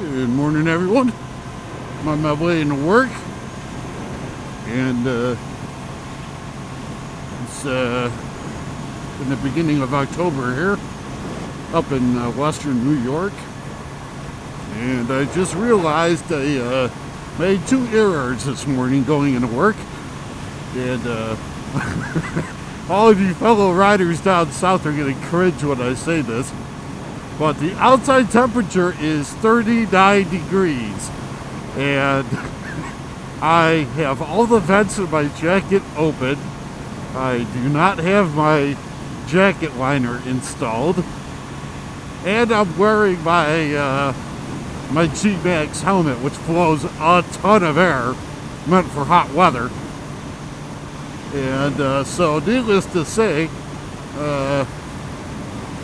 Good morning, everyone. I'm on my way into work, and it's in the beginning of October here, up in western New York, and I just realized I made 2 errors this morning going into work, and all of you fellow riders down south are going to cringe when I say this, but the outside temperature is 39 degrees, and I have all the vents in my jacket open. I do not have my jacket liner installed, and I'm wearing my my G-Max helmet, which blows a ton of air, meant for hot weather. And so needless to say,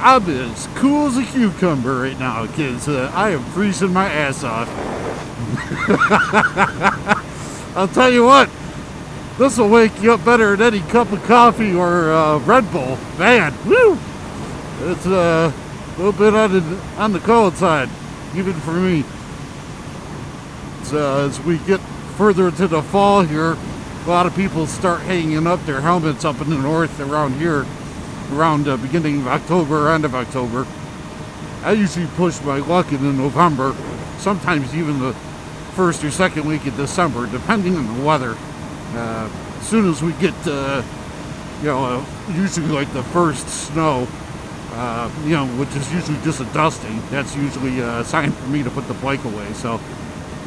I'm as cool as a cucumber right now, because I am freezing my ass off. I'll tell you what, this will wake you up better than any cup of coffee or Red Bull. Man, woo! It's a little bit on the cold side, even for me. So as we get further into the fall here, a lot of people start hanging up their helmets up in the north around here, around the beginning of October, end of October. I usually push my luck into November, sometimes even the first or second week of December, depending on the weather. As soon as we get, usually like the first snow, which is usually just a dusting, that's usually a sign for me to put the bike away. So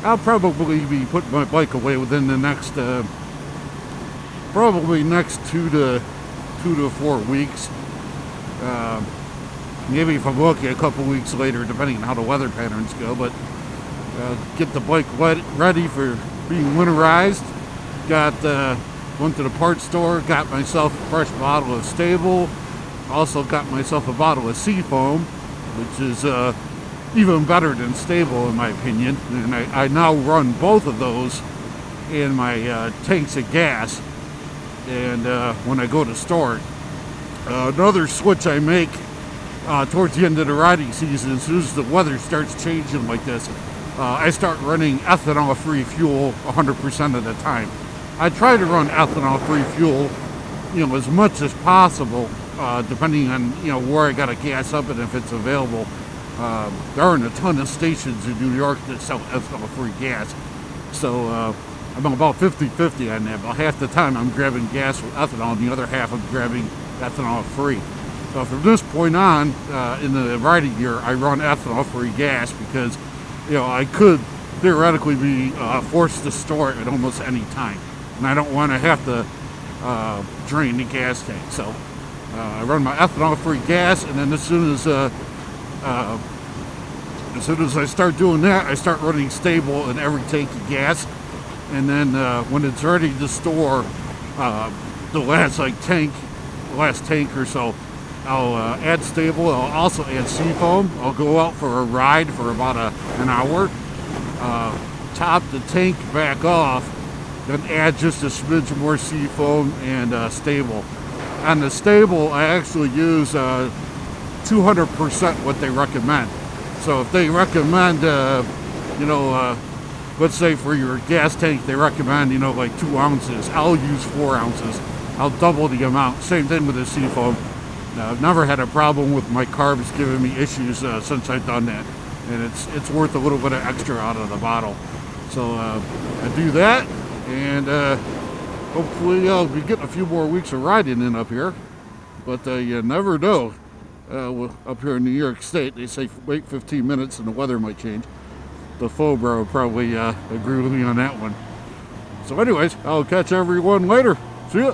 I'll probably be putting my bike away within the next, probably next 2 to 4 weeks. Maybe if I'm lucky, a couple weeks later, depending on how the weather patterns go. But get the bike ready for being winterized. Went to the parts store, got myself a fresh bottle of Stable. Also got myself a bottle of Seafoam, which is even better than Stable in my opinion. And I now run both of those in my tanks of gas. And when I go to store, another switch I make towards the end of the riding season, as soon as the weather starts changing like this, I start running ethanol-free fuel 100% of the time. I try to run ethanol-free fuel, as much as possible, depending on where I got to gas up and if it's available. There aren't a ton of stations in New York that sell ethanol-free gas, so I'm about 50-50 on that. About half the time I'm grabbing gas with ethanol, and the other half I'm grabbing ethanol-free. So from this point on, in the riding year, I run ethanol-free gas because, I could theoretically be forced to store it at almost any time, and I don't want to have to drain the gas tank. So I run my ethanol-free gas, and then as soon as I start doing that, I start running Stable in every tank of gas. And then when it's ready to store the last tank or so, I'll add Stable. I'll also add Seafoam. I'll go out for a ride for about an hour, top the tank back off, then add just a smidge more Seafoam and Stable. On the Stable, I actually use 200% what they recommend. So if they recommend, let's say for your gas tank, they recommend, like 2 ounces. I'll use 4 ounces. I'll double the amount. Same thing with the Seafoam. I've never had a problem with my carbs giving me issues since I've done that. And it's worth a little bit of extra out of the bottle. So I do that, and hopefully I'll be getting a few more weeks of riding in up here. But you never know. Up here in New York State, they say wait 15 minutes and the weather might change. The Fobra will probably agree with me on that one. So anyways, I'll catch everyone later. See ya.